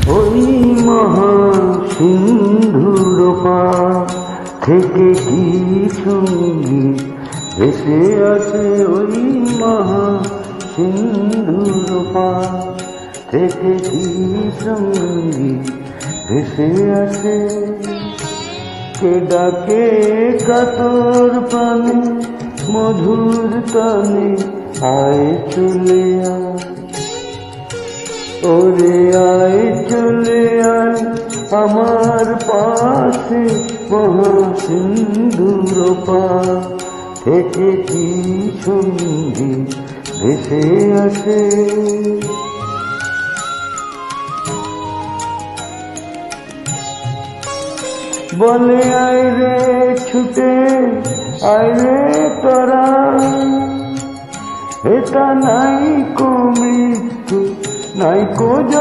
ওই মহা সিন্ধুর পার থেকে কি সঙ্গীত ভেসে আছে, ওই মহা সিন্ধুর পার থেকে কি সঙ্গীত ভেসে আছে। কে ডাকে কাতর প্রাণে মধুর তানে, আয় চলে আয়, ওরে আয় চলে আয় আমার পাশে, মহাসিন্ধুর পার থেকে কি সঙ্গীত ভেসে আসে। বলে আয় রে ছুটে আয় রে তোরা, এটা নাই কো মৃত্যু নাই কো